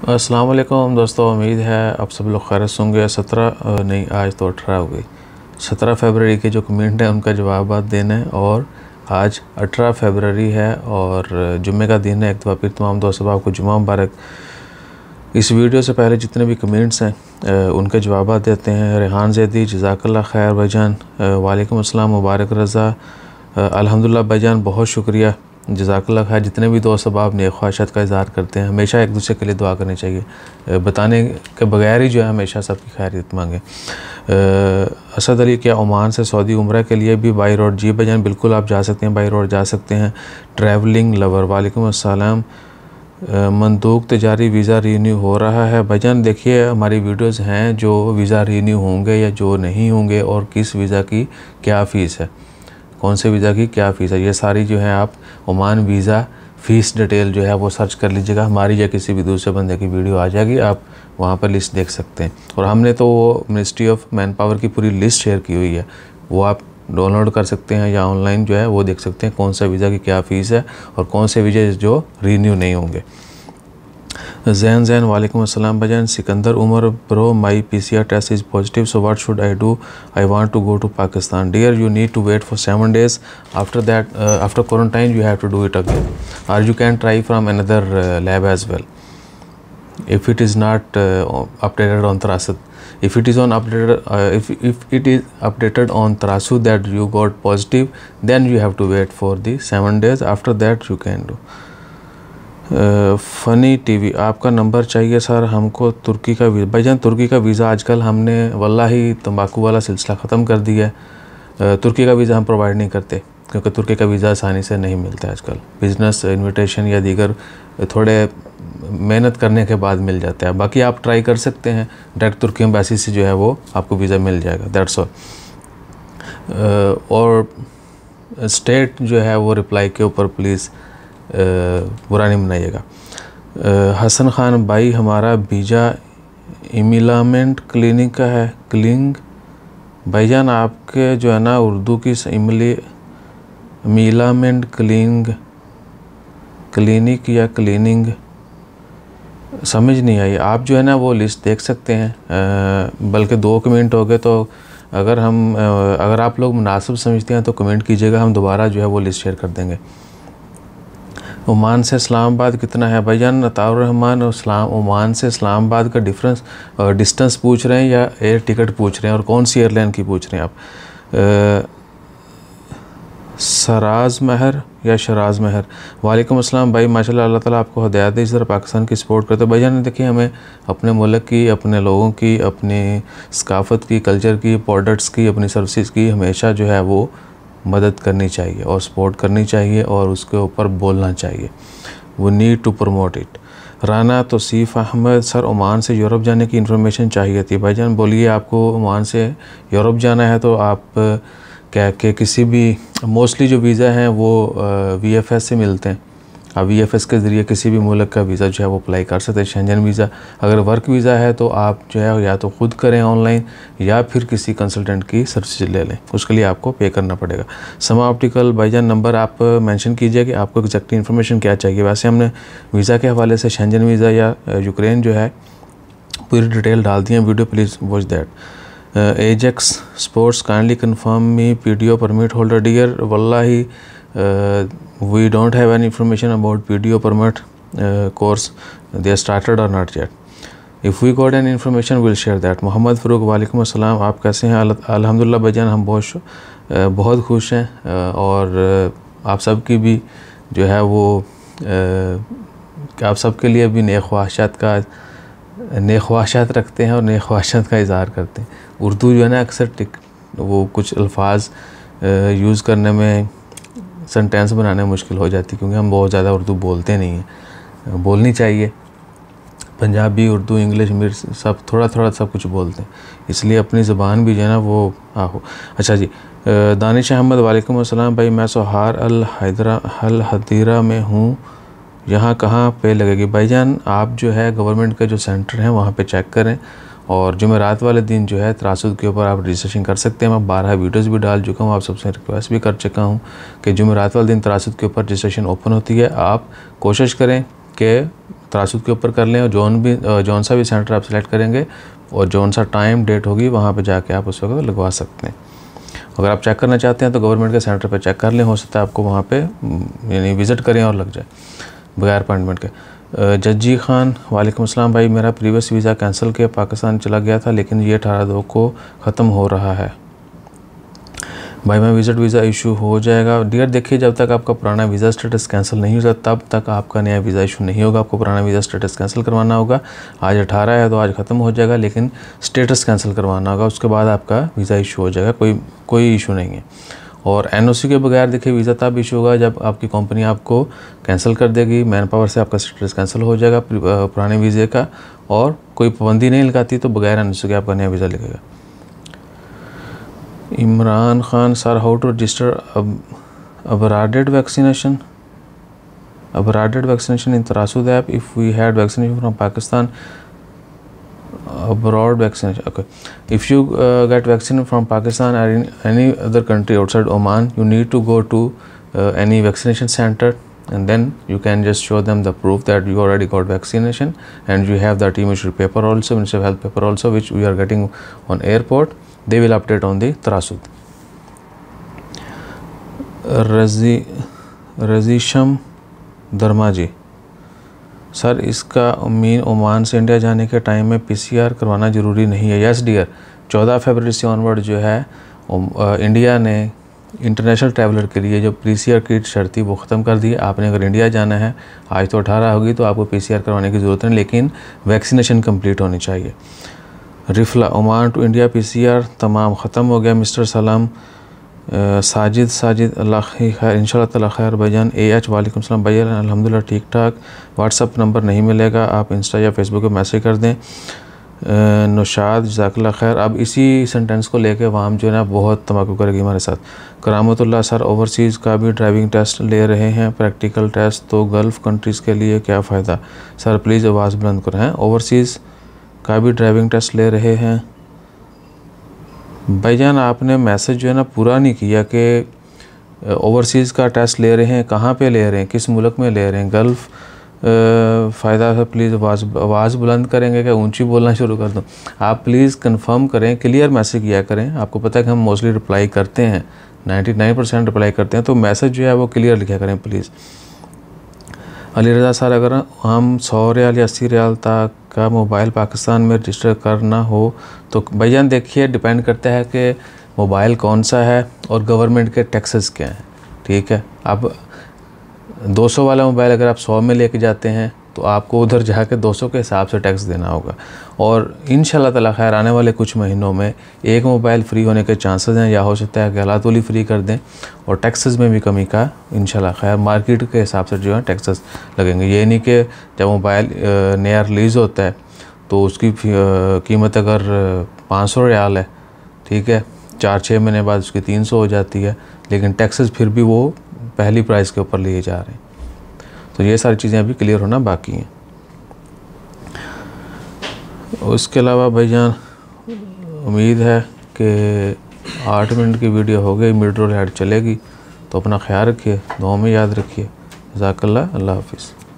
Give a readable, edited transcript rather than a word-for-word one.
अस्सलाम वालेकुम दोस्तों, उम्मीद है आप सब लोग खैर से होंगे। 17 नहीं, आज तो 18 हो गई। 17 फरवरी के जो कमेंट हैं उनका जवाब देना है और आज 18 फरवरी है और जुम्मे का दिन है। एक दफ़ा फिर तमाम दोस्त साहब को जुम्मा मुबारक। इस वीडियो से पहले जितने भी कमेंट्स हैं उनके जवाब देते हैं। रेहान ज़ैदी, जज़ाकल्लाह खैर भाईजान, वालेकुम अस्सलाम, मुबारक रज़ा, अल्हम्दुलिल्लाह भाईजान, बहुत शुक्रिया, जज़ाकल्लाह खैर। जितने भी दोस्त अब आप नेक ख्वाहिशात का इज़हार करते हैं, हमेशा एक दूसरे के लिए दुआ करनी चाहिए, बताने के बगैर ही जो है हमेशा सबकी खैरियत मांगे। असद अली, क्या ओमान से सऊदी उम्रा के लिए भी बाई रोड? जी भाईजान, बिल्कुल आप जा सकते हैं, बाई रोड जा सकते हैं। ट्रैवलिंग लवर, वालेकुम अस्सलाम। मंदूक तजारी वीज़ा रीन्यू हो रहा है? भाईजान देखिए, हमारी वीडियोस हैं जो वीज़ा रीन्यू होंगे या जो नहीं होंगे और किस वीज़ा की क्या फ़ीस है, कौन से वीज़ा की क्या फ़ीस है, ये सारी जो है आप ओमान वीज़ा फ़ीस डिटेल जो है वो सर्च कर लीजिएगा। हमारी या किसी भी दूसरे बंदे की वीडियो आ जाएगी, आप वहाँ पर लिस्ट देख सकते हैं। और हमने तो मिनिस्ट्री ऑफ मैन पावर की पूरी लिस्ट शेयर की हुई है, वो आप डाउनलोड कर सकते हैं या ऑनलाइन जो है वो देख सकते हैं कौन सा वीज़ा की क्या फ़ीस है और कौन से वीज़ा जो रीन्यू नहीं होंगे। जैन, वालेकुम अस्सलाम भाईजान। Sikandar Umar, bro my PCR test is positive, so what should I do? I want to go to Pakistan. Dear, you need to wait for 7 days, after that after quarantine you have to do it again, और you can try from another lab as well if it is not updated on Trasud. If it is on updated, if it is updated on Trasud that you got positive, then you have to wait for the 7 days. After that you can do. Funny TV, आपका number चाहिए sir हमको तुर्की का visa. भाईजान तुर्की का visa आजकल हमने वल्लाही तंबाकू वाला सिलसिला ख़त्म कर दिया है। तुर्की का वीज़ा हम प्रोवाइड नहीं करते क्योंकि तुर्की का वीज़ा आसानी से नहीं मिलता है आजकल। बिज़नेस इन्विटेशन या दीगर थोड़े मेहनत करने के बाद मिल जाता है। बाकी आप ट्राई कर सकते हैं, डायरेक्ट तुर्की एम्बेसी से जो है वो आपको वीज़ा मिल जाएगा, दैट्स ऑल। और स्टेट जो है वो रिप्लाई के ऊपर प्लीज़ बुरा नहीं मनाइएगा। हसन खान भाई, हमारा वीज़ा इमिलामेंट क्लिनिक का है। क्लिंग भाईजान आपके जो है ना उर्दू की इमिलामेंट क्लिनिक या क्लीनिंग समझ नहीं आई। आप जो है ना वो लिस्ट देख सकते हैं, बल्कि 2 कमेंट हो गए, तो अगर आप लोग मुनासिब समझते हैं तो कमेंट कीजिएगा, हम दोबारा जो है वो लिस्ट शेयर कर देंगे। ओमान से इस्लामाबाद कितना है? भाईजान अताउर रहमान, ओमान से इस्लामाबाद का डिस्टेंस पूछ रहे हैं या एयर टिकट पूछ रहे हैं, और कौन सी एयरलाइन की पूछ रहे हैं आप? सराज महर या शराज महर, वालेकुम अस्सलाम भाई, माशाल्लाह, अल्लाह ताला आपको हिदायत दे, इस तरह पाकिस्तान की सपोर्ट करते हैं। भाईजान देखिए, हमें अपने मुल्क की, अपने लोगों की, अपनी सकाफ़त की, कल्चर की, प्रोडक्ट्स की, अपनी सर्विसेज की हमेशा जो है वो मदद करनी चाहिए और सपोर्ट करनी चाहिए और उसके ऊपर बोलना चाहिए। वो need to promote it. Rana Tauseef Ahmad, sir Oman से यूरोप जाने की इन्फॉर्मेशन चाहिए थी। भाईजान बोलिए, आपको ओमान से यूरोप जाना है तो आप क्या कि किसी भी मोस्टली जो वीज़ा हैं वो VFS से मिलते हैं। आप VFS के ज़रिए किसी भी मुल्क का वीज़ा जो है वो अप्लाई कर सकते हैं। शेंजन वीज़ा, अगर वर्क वीज़ा है तो आप जो है या तो ख़ुद करें ऑनलाइन या फिर किसी कंसल्टेंट की सर्विस ले लें, उसके लिए आपको पे करना पड़ेगा। समा ऑप्टिकल, भाईजान नंबर आप मेंशन कीजिए कि आपको एग्जैक्ट इन्फॉर्मेशन क्या चाहिए। वैसे हमने वीज़ा के हवाले से शेंजन वीज़ा या यूक्रेन जो है पूरी डिटेल डाल दी है video, please watch that. Ajax sports, kindly confirm me PDO permit holder. Dear वल्लाही we don't have any information about PDO permit course, they started or not yet. If we got any information we'll share that. Mohammad Farooq, वालेकुम अस्सलाम, आप कैसे हैं? अल्हम्दुलिल्लाह भाईजान, हम बहुत खुश हैं और आप सब की भी जो है वो आप सब के लिए भी नेक ख्वाहिशात रखते हैं और नेक ख्वाहिशात का इज़हार करते हैं। उर्दू जो है ना अक्सर वो कुछ अल्फाज यूज़ करने में, सेंटेंस बनाने में मुश्किल हो जाती है क्योंकि हम बहुत ज़्यादा उर्दू बोलते नहीं हैं। बोलनी चाहिए, पंजाबी, उर्दू, इंग्लिश, मिर्च सब थोड़ा सब कुछ बोलते हैं, इसलिए अपनी ज़बान भी जो है ना वो आहो। अच्छा जी, दानिश अहमद, वालेकुम अस्सलाम भाई, मैं सोहार अल हदीरा में हूँ, यहाँ कहाँ पे लगेगी? भाईजान आप जो है गवर्नमेंट के जो सेंटर हैं वहाँ पे चेक करें, और जुमेरात वाले दिन जो है त्रासुद के ऊपर आप रजिस्ट्रेशन कर सकते हैं। मैं 12 वीडियोस भी डाल चुका हूँ, आप सबसे रिक्वेस्ट भी कर चुका हूँ कि जुमेरात वाले दिन त्रासुद के ऊपर रजिस्ट्रेशन ओपन होती है। आप कोशिश करें कि तरासुद के ऊपर कर लें, और जौन सा भी सेंटर आप सेलेक्ट करेंगे और जौन सा टाइम डेट होगी वहाँ पे जाके आप उस वक्त लगवा सकते हैं। अगर आप चेक करना चाहते हैं तो गवर्नमेंट के सेंटर पे चेक कर लें, हो सकता है आपको वहाँ पे यानी विज़िट करें और लग जाए बगैर अपॉइंटमेंट के। जज्जी खान, वालेकुम अस्सलाम भाई, मेरा प्रीवियस वीज़ा कैंसिल के पाकिस्तान चला गया था, लेकिन ये 18/2 को ख़त्म हो रहा है भाई, मैं विज़िट वीज़ा इशू हो जाएगा? डियर देखिए, जब तक आपका पुराना वीज़ा स्टेटस कैंसिल नहीं हो जाता तब तक आपका नया वीज़ा इशू नहीं होगा। आपको पुराना वीज़ा स्टेटस कैंसिल करवाना होगा। आज 18 है तो आज ख़त्म हो जाएगा, लेकिन स्टेटस कैंसिल करवाना होगा, उसके बाद आपका वीज़ा इशू हो जाएगा। कोई इशू नहीं है। और NOC के बगैर देखिए वीज़ा तब इशू होगा जब आपकी कंपनी आपको कैंसिल कर देगी, मैन पावर से आपका स्टेटस कैंसिल हो जाएगा पुराने वीज़े का, और कोई पाबंदी नहीं लगाती तो बगैर NOC के आपका नया वीज़ा लगेगा। Imran Khan, sir how to register abroad vaccination in Tarasud app if we had vaccination from Pakistan? Abroad vaccination, okay. If you get vaccine from Pakistan or in any other country outside Oman, you need to go to any vaccination center, and then you can just show them the proof that you already got vaccination, and you have that Ministry paper also, Ministry of Health paper also, which we are getting on airport. They will update on the Tarasud. रजीशम Dharma ji, sir इसका mean Oman से India जाने के time में PCR करवाना ज़रूरी नहीं है? यस डियर, 14 फरवरी से ऑनवर्ड जो है इंडिया ने इंटरनेशनल ट्रैवलर के लिए जो PCR की शर्त थी वो ख़त्म कर दी। आपने अगर इंडिया जाना है, आज तो 18 होगी, तो आपको PCR करवाने की ज़रूरत नहीं, लेकिन वैक्सीनेशन कंप्लीट होनी चाहिए। रिफला, ओमान टू इंडिया PCR तमाम ख़त्म हो गया। मिस्टर सलाम, साजिद अल्लाह खैर, इंशाल्लाह ताला खैर। भाईजान AH, वालेकुम सलाम भाईजान, अल्हम्दुलिल्लाह ठीक ठाक। व्हाट्सअप नंबर नहीं मिलेगा, आप इंस्टा या फेसबुक पे मैसेज कर दें। नुशाद, जज़ाकल्लाह खैर। अब इसी सेंटेंस को लेके वाम जो है ना बहुत तमाकू करेगी हमारे साथ। करामतुल्लाह, सर ओवरसीज़ का भी ड्राइविंग टेस्ट ले रहे हैं, प्रैक्टिकल टेस्ट, तो गल्फ़ कंट्रीज़ के लिए क्या फ़ायदा? सर प्लीज़ आवाज़ बुलंद करें। ओवरसीज़ का भी ड्राइविंग टेस्ट ले रहे हैं भाईजान, आपने मैसेज जो है ना पूरा नहीं किया कि ओवरसीज़ का टेस्ट ले रहे हैं, कहाँ पे ले रहे हैं, किस मुल्क में ले रहे हैं। गल्फ़ फ़ायदा है, प्लीज़ आवाज़ बुलंद करेंगे क्या ऊंची बोलना शुरू कर दूँ? आप प्लीज़ कंफर्म करें, क्लियर मैसेज किया करें। आपको पता है कि हम मोस्टली रिप्लाई करते हैं, 99% रिप्लाई करते हैं, तो मैसेज जो है वो क्लियर लिखा करें प्लीज़। अली रज़ा, सर अगर हम 100 रियाल या 80 रियाल तक का मोबाइल पाकिस्तान में रजिस्टर करना हो तो भाईजान देखिए डिपेंड करता है कि मोबाइल कौन सा है और गवर्नमेंट के टैक्सेस क्या हैं, ठीक है। अब 200 वाला मोबाइल अगर आप 100 में लेके जाते हैं तो आपको उधर जाके 200 के हिसाब से टैक्स देना होगा, और इंशाल्लाह ताला खैर आने वाले कुछ महीनों में एक मोबाइल फ्री होने के चांसेस हैं, या हो सकता है कि अल्लाह तौली फ्री कर दें, और टैक्सेस में भी कमी का इंशाल्लाह खैर मार्केट के हिसाब से जो है टैक्सेस लगेंगे। ये नहीं कि जब मोबाइल नया रिलीज़ होता है तो उसकी कीमत अगर 500 रियाल है, ठीक है, 4-6 महीने बाद उसकी 300 हो जाती है, लेकिन टैक्सेस फिर भी वो पहली प्राइस के ऊपर लिए जा रहे हैं। तो ये सारी चीज़ें अभी क्लियर होना बाकी हैं। उसके अलावा भाईजान उम्मीद है कि 8 मिनट की वीडियो हो गई, मिड रोल ऐड चलेगी, तो अपना ख्याल रखिए, दुआ में याद रखिए। जज़ाकल्लाह, अल्लाह हाफ़िज़।